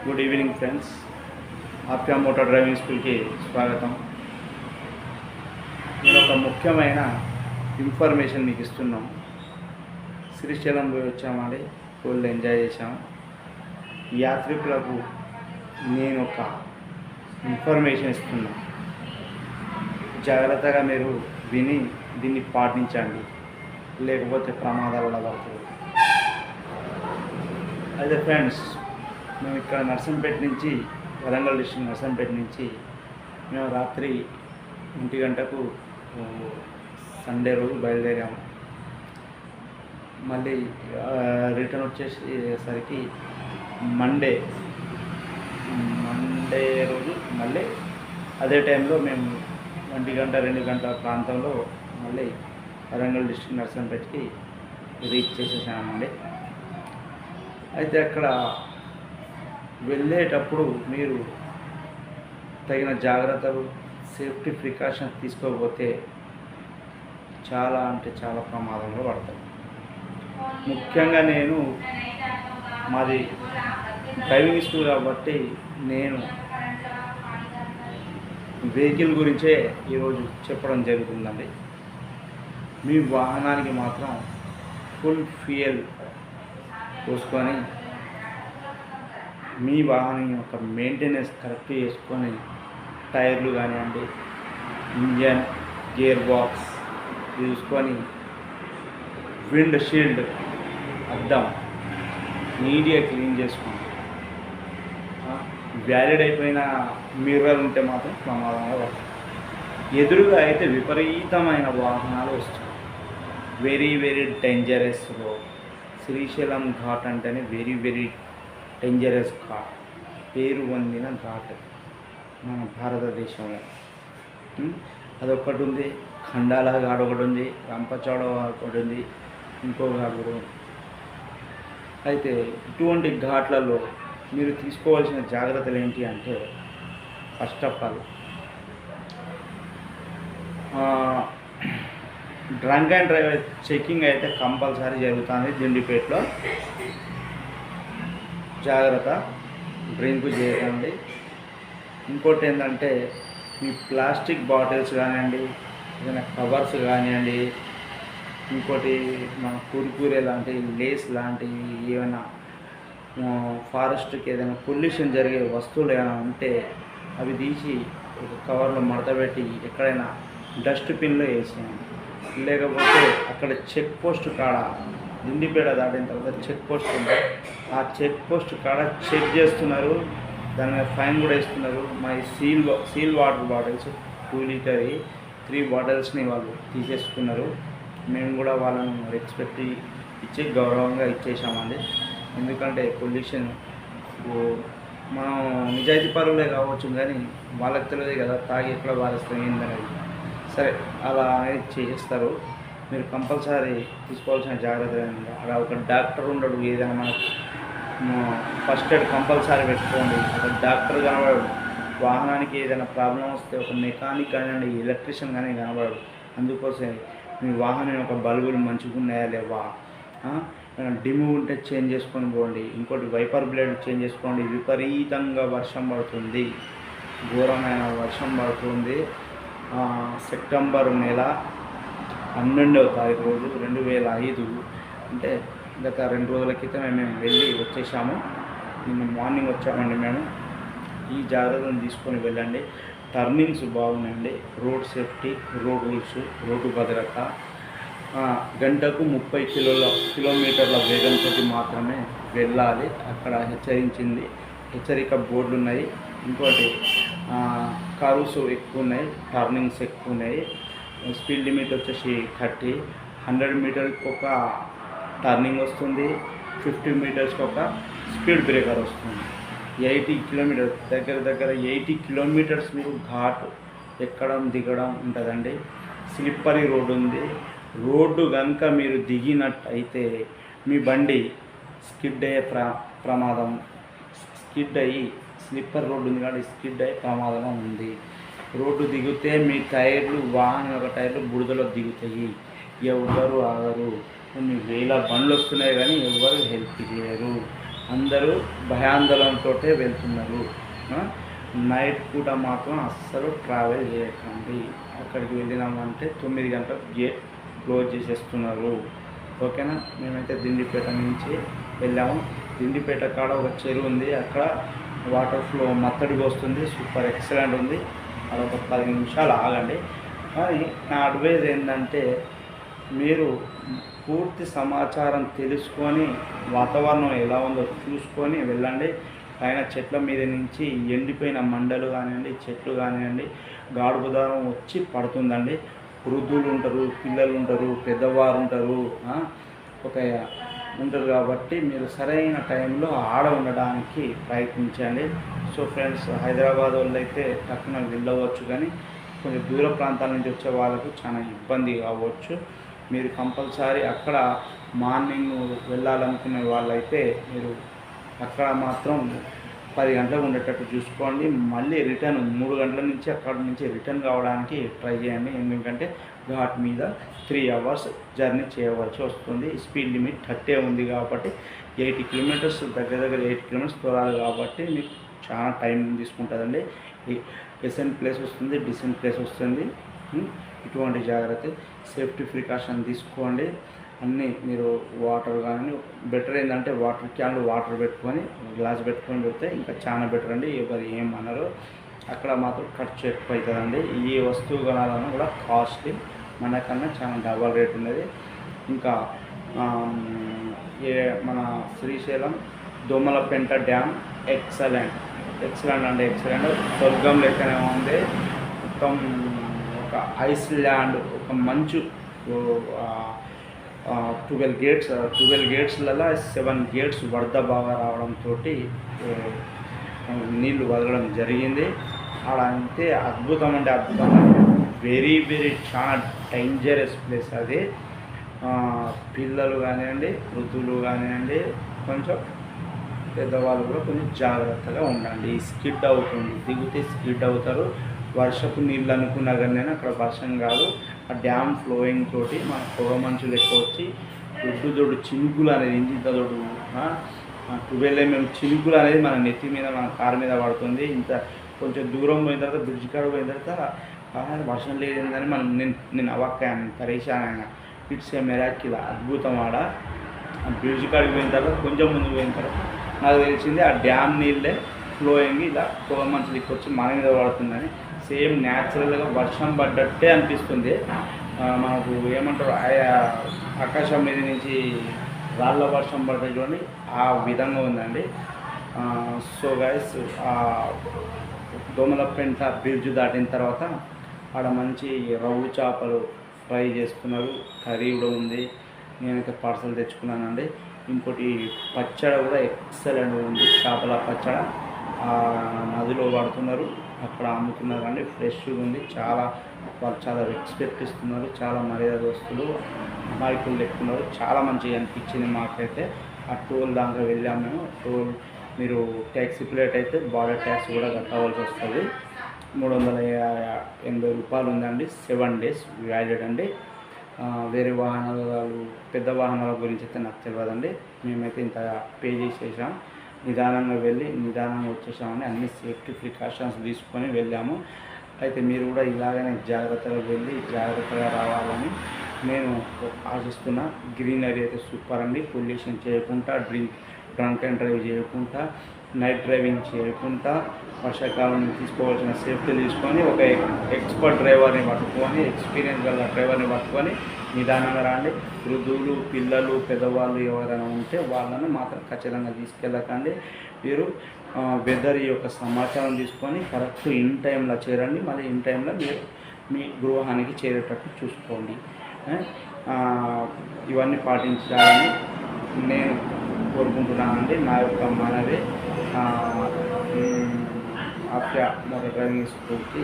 Good evening friends. Apya motor driving స్కూల్కి స్వాగతం. నేను ఒక ముఖ్యమైన ఇన్ఫర్మేషన్ మీకు ఇస్తున్నాం. శ్రీశైలం పోయి వచ్చామండి, ఫుల్ ఎంజాయ్ చేసాము. యాత్రికులకు నేను ఒక ఇన్ఫర్మేషన్ ఇస్తున్నాను. జాగ్రత్తగా మీరు విని దీన్ని పాటించండి, లేకపోతే ప్రమాదాల పడుతుంది. అయితే ఫ్రెండ్స్, మేము ఇక్కడ నర్సంపేట నుంచి, వరంగల్ డిస్ట్రిక్ట్ నర్సంపేట నుంచి మేము రాత్రి 1 గంటకు సండే రోజు బయలుదేరాము. మళ్ళీ రిటర్న్ వచ్చేసరికి మండే రోజు మళ్ళీ అదే టైంలో మేము 1 గంట 2 గంటల ప్రాంతంలో మళ్ళీ వరంగల్ డిస్ట్రిక్ట్ నర్సంపేటకి రీచ్ చేసేసామండి. అయితే అక్కడ వెళ్ళేటప్పుడు మీరు తగిన జాగ్రత్తలు, సేఫ్టీ ప్రికాషన్స్ తీసుకోకపోతే చాలా అంటే చాలా ప్రమాదంలో పడతాం. ముఖ్యంగా నేను మాది డ్రైవింగ్ స్కూల్ కాబట్టి నేను వెహికల్ గురించే ఈరోజు చెప్పడం జరుగుతుందండి. మీ వాహనానికి మాత్రం ఫుల్ ఫ్యూయల్ పోసుకొని మీ వాహనం యొక్క మెయింటెనెన్స్ కరెక్ట్ చేసుకొని టైర్లు కానివ్వండి, ఇంజన్, గేర్ బాక్స్ చూసుకొని, విండ్ షీల్డ్ అద్దం నీట్గా క్లీన్ చేసుకోండి. వ్యాలిడ్ అయిపోయిన మిర్రర్ ఉంటే మాత్రం ప్రమాదంగా వస్తుంది. ఎదురుగా అయితే విపరీతమైన వాహనాలు వస్తాయి. Very very dangerous road. Srisailam ghat అంటేనే వెరీ వెరీ డేంజరస్ ఘాట్, పేరు పొందిన ఘాట్ మన భారతదేశంలో. అదొకటి ఉంది, ఖండాల ఘాట్ ఒకటి ఉంది, రంపచోడ ఒకటి ఉంది, ఇంకో ఘాట్ కూడా ఉంది. అయితే ఇటువంటి ఘాట్లలో మీరు తీసుకోవాల్సిన జాగ్రత్తలు ఏంటి అంటే, first of all drunk and drive checking అయితే కంపల్సరీ జరుగుతుంది దిండిపేటలో. జాగ్రత్త, డ్రింక్ చేయకండి. ఇంకోటి ఏంటంటే, మీ ప్లాస్టిక్ బాటిల్స్ కానివ్వండి, ఏదైనా కవర్స్ కానివ్వండి, ఇంకోటి మన కుర్కురే లాంటివి, లేస్ లాంటివి, ఏమైనా ఫారెస్ట్కి ఏదైనా పొల్యూషన్ జరిగే వస్తువులు ఏమైనా ఉంటే అవి తీసి ఒక కవర్లో మడతపెట్టి ఎక్కడైనా డస్ట్బిన్లో వేసేయండి. లేకపోతే అక్కడ చెక్ పోస్ట్ కాడ, దిండిపేట దాటిన తర్వాత చెక్ పోస్ట్ ఉంది, ఆ చెక్ పోస్ట్ కాడ చెక్ చేస్తున్నారు, దాని మీద ఫైన్ కూడా ఇస్తున్నారు. మా సీల్ వాటర్ బాటిల్స్ 2 లీటర్ 3 బాటిల్స్ని వాళ్ళు తీసేసుకున్నారు. మేము కూడా వాళ్ళని రెస్పెక్ట్ ఇచ్చి గౌరవంగా ఇచ్చేసామండి. ఎందుకంటే పొల్యూషన్ మనం నిజాయితీ పరులే కావచ్చు, కానీ వాళ్ళకి తెలియదు కదా తాగి ఎక్కడ వారేస్తాం ఏందనేది. సరే, అలా అనేది చేస్తారు. మీరు కంపల్సరీ తీసుకోవాల్సిన జాగ్రత్తలు ఏంటంటే, అలా ఒక డాక్టర్ ఉండడు, ఏదైనా మనకు ఫస్ట్ ఎయిడ్ కంపల్సరీ పెట్టుకోండి. ఒక డాక్టర్ కనబడడు, వాహనానికి ఏదైనా ప్రాబ్లం వస్తే ఒక మెకానిక్ కానివ్వండి, ఎలక్ట్రీషియన్ కానీ కనబడడు. అందుకోసం మీ వాహనం యొక్క బల్బులు మంచిగా ఉన్నాయా లేవా, డిమ్ ఉంటే చేంజ్ చేసుకొని పోండి. ఇంకోటి వైపర్ బ్లేడ్ చేంజ్ చేసుకోండి. విపరీతంగా వర్షం పడుతుంది, ఘోరమైన వర్షం పడుతుంది. సెప్టెంబర్ నెల 12వ తారీఖు రోజు 2005, అంటే గత 2 రోజుల క్రితమే మేము వెళ్ళి వచ్చేసాము. నిన్న మార్నింగ్ వచ్చామండి మేము. ఈ జాగ్రత్తలను తీసుకొని వెళ్ళండి. టర్నింగ్స్ బాగున్నాయండి, road safety, road rules, road భద్రత. గంటకు 30 కిలోమీటర్ల వేగంతో మాత్రమే వెళ్ళాలి. అక్కడ హెచ్చరిక బోర్డులు ఉన్నాయి. ఇంకోటి కర్వ్స్ ఎక్కువ ఉన్నాయి, టర్నింగ్స్ ఎక్కువ ఉన్నాయి. స్పీడ్ లిమిట్ వచ్చేసి 30. 100 మీటర్కి ఒక టర్నింగ్ వస్తుంది, 50 మీటర్స్కి ఒక స్పీడ్ బ్రేకర్ వస్తుంది. 80 కిలోమీటర్స్, దగ్గర 80 కిలోమీటర్స్ మీరు ఘాట్ ఎక్కడం దిగడం ఉంటుందండి. స్లిప్పరీ రోడ్డు ఉంది. రోడ్డు కనుక మీరు దిగినట్టయితే మీ బండి స్కిడ్ అయ్యే ప్రమాదం, స్లిప్పర్ రోడ్డు ఉంది కాబట్టి స్కిడ్ అయ్యే ప్రమాదం ఉంది. రోడ్డు దిగితే మీ టైర్లు, వాహనం యొక్క టైర్లు బురదలో దిగుతాయి. ఎవ్వరు ఆగరు. కొన్ని వేల బండ్లు వస్తున్నాయి కానీ ఎవ్వరు హెల్ప్ చేయరు. అందరూ భయాందోళనతో వెళ్తున్నారు. నైట్ పూట మాత్రం అస్సలు ట్రావెల్ చేయకండి. అక్కడికి వెళ్ళినామంటే 9 గంటలకు గేట్ క్లోజ్ చేసేస్తున్నారు. ఓకేనా. మేమైతే దిండిపేట నుంచి వెళ్ళాము. దిండిపేట కాడ ఒక చెరువు ఉంది, అక్కడ వాటర్ ఫ్లో మత్తడిగా వస్తుంది, సూపర్ ఎక్సలెంట్ ఉంది. అదొక 10 నిమిషాలు ఆగండి. కానీ నా అడ్వైజ్ ఏంటంటే మీరు పూర్తి సమాచారం తెలుసుకొని వాతావరణం ఎలా ఉందో చూసుకొని వెళ్ళండి. పైన చెట్ల మీద నుంచి ఎండిపోయిన మండలు కానివ్వండి, చెట్లు కానివ్వండి, గాడుపుదారం వచ్చి పడుతుందండి. వృద్ధులు ఉంటారు, పిల్లలు ఉంటారు, పెద్దవారు ఉంటారు, ఒక ఉంటారు. కాబట్టి మీరు సరైన టైంలో ఆడ ఉండడానికి ప్రయత్నించండి. సో ఫ్రెండ్స్, హైదరాబాద్ వాళ్ళు అయితే తక్కువ వెళ్ళవచ్చు, కానీ కొంచెం దూర ప్రాంతాల నుంచి వచ్చే వాళ్ళకు చాలా ఇబ్బంది కావచ్చు. మీరు కంపల్సరీ అక్కడ మార్నింగ్ వెళ్ళాలనుకునే వాళ్ళైతే మీరు అక్కడ మాత్రం 10 గంటలకు ఉండేటట్టు చూసుకోండి. మళ్ళీ రిటర్న్ 3 గంటల నుంచి అక్కడ నుంచి రిటర్న్ కావడానికి ట్రై చేయండి. ఎందుకంటే ఘాట్ మీద 3 అవర్స్ జర్నీ చేయవలసి వస్తుంది. స్పీడ్ లిమిట్ 30 ఉంది కాబట్టి 80 కిలోమీటర్స్ దగ్గర 80 కిలోమీటర్స్ తోలాలి కాబట్టి మీకు చాలా టైం తీసుకుంటుందండి. ఎసెంట్ ప్లేస్ వస్తుంది, డిసెంట్ ప్లేస్ వస్తుంది. ఇటువంటి జాగ్రత్త, సేఫ్టీ ప్రికాషన్ తీసుకోండి. అన్నీ మీరు వాటర్ కానీ బెటర్ ఏంటంటే వాటర్ క్యాన్లు వాటర్ పెట్టుకొని గ్లాస్ పెట్టుకొని పెడితే ఇంకా చాలా బెటర్ అండి. ఎవరు ఏమన్నారో అక్కడ మాత్రం ఖర్చు ఎక్కువ అవుతుందండి. ఏ వస్తువు కొనాలన్నా కూడా కాస్ట్లీ, మనకన్నా చాలా డబల్ రేట్ ఉన్నది. ఇంకా మన శ్రీశైలం దోమలపెంట డ్యామ్ ఎక్సలెంట్ అంటే ఎక్సలెంట్, స్వర్గం లెక్కనే ఉంది. మొత్తం ఒక ఐస్ల్యాండ్, ఒక మంచు. 12 గేట్స్లలో 7 గేట్స్ వరద బాగా రావడంతో నీళ్లు వదలడం జరిగింది. అక్కడ అంతే అద్భుతం అంటే అద్భుతం, వెరీ చాలా డేంజరస్ ప్లేస్ అది. పిల్లలు కానివ్వండి, వృద్ధులు కానివ్వండి, కొంచెం పెద్దవాళ్ళు కూడా కొంచెం జాగ్రత్తగా ఉండండి. స్కిడ్ అవుతుంది, దిగితే స్కిడ్ అవుతారు. వర్షపు నీళ్ళు అనుకున్నా కానీ అక్కడ వర్షం కాదు, ఆ డ్యామ్ ఫ్లోయింగ్ తోటి మన పొగ మంచులు ఎక్కువ వచ్చి దొడ్డు చినుకులు అనేది ఇంత దొడ్డు 12 mm చినుకులు అనేది మన నెత్తి మీద, మన కారు మీద పడుతుంది. ఇంత కొంచెం దూరం పోయిన తర్వాత బ్రిడ్జ్ కాడ పోయిన తర్వాత వర్షం లేదని నేను అవక్కాను, పరేషాన్. ఇట్స్ ఏ మిరాకిల్, అద్భుతం. ఆడ బ్రిడ్జ్ కాడికి పోయిన తర్వాత కొంచెం ముందు పోయిన తర్వాత నాకు తెలిసింది ఆ డ్యామ్ నీళ్ళే ఫ్లోయింగ్ ఇలా పొగ మంచులు వచ్చి మన మీద పడుతుందని. సేమ్ న్యాచురల్గా వర్షం పడ్డట్టే అనిపిస్తుంది. మనకు ఏమంటారు, ఆకాశం మీద నుంచి రాళ్ళ వర్షం పడ్డది చూడండి, ఆ విధంగా ఉందండి. సో గైస్, దోమలపెంట బ్రిడ్జ్ దాటిన తర్వాత ఆడ మంచి రవ్వు చేపలు ఫ్రై చేసుకున్నారు, కర్రీ కూడా ఉంది. నేనైతే పార్సల్ తెచ్చుకున్నానండి. ఇంకోటి పచ్చడి కూడా ఎక్సలెంట్ ఉంది, చేపల పచ్చడి. నదిలో పడుతున్నారు, అక్కడ అమ్ముతున్నారు అండి. ఫ్రెష్గా ఉంది, వాళ్ళు చాలా రెస్పెక్ట్ ఇస్తున్నారు, చాలా మర్యాద వస్తువులు అమాయకులు ఎక్కున్నారు. చాలా మంచిగా అనిపించింది మాకైతే. ఆ టోల్ దాకా వెళ్ళాము మేము. టోల్ మీరు ట్యాక్సీ ప్లేట్ అయితే బార్డర్ ట్యాక్స్ కూడా కట్టవలసి వస్తుంది. 380 రూపాయలు ఉందండి. 7 days వ్యాలిడ్ అండి. వేరే వాహనాలు, పెద్ద వాహనాల గురించి అయితే నాకు తెలియదండి. మేమైతే ఇంత పే చేసేసాం. నిదానంగా వెళ్ళి నిదానంగా వచ్చేసామని అన్ని సేఫ్టీ ప్రికాషన్స్ తీసుకొని వెళ్ళాము. అయితే మీరు కూడా ఇలాగనే జాగ్రత్తగా వెళ్ళి జాగ్రత్తగా రావాలని నేను ఆశిస్తున్నా. గ్రీనరీ అయితే సూపర్ అండి. పొల్యూషన్ చేయకుండా, డ్రంక్ అండ్ డ్రైవ్ చేయకుండా, నైట్ డ్రైవింగ్ చేయకుండా, వర్షాకాలం తీసుకోవాల్సిన సేఫ్టీ తీసుకొని ఒక ఎక్స్పర్ట్ డ్రైవర్ని పట్టుకొని, ఎక్స్పీరియన్స్ గల డ్రైవర్ని పట్టుకొని నిదానంగా రండి. వృద్ధులు, పిల్లలు, పెద్దవాళ్ళు ఎవరైనా ఉంటే వాళ్ళని మాత్రం ఖచ్చితంగా తీసుకెళ్ళకండి. మీరు వెదర్ యొక్క సమాచారం తీసుకొని కరెక్ట్ ఇన్ టైంలో చేరండి. మళ్ళీ ఇన్ టైంలో మీరు మీ గృహానికి చేరేటట్టు చూసుకోండి. ఇవన్నీ పాటించాలని నేను కోరుకుంటున్నానండి. నా యొక్క మనవి ఆప్య మోటార్ డ్రైవింగ్ స్కూల్కి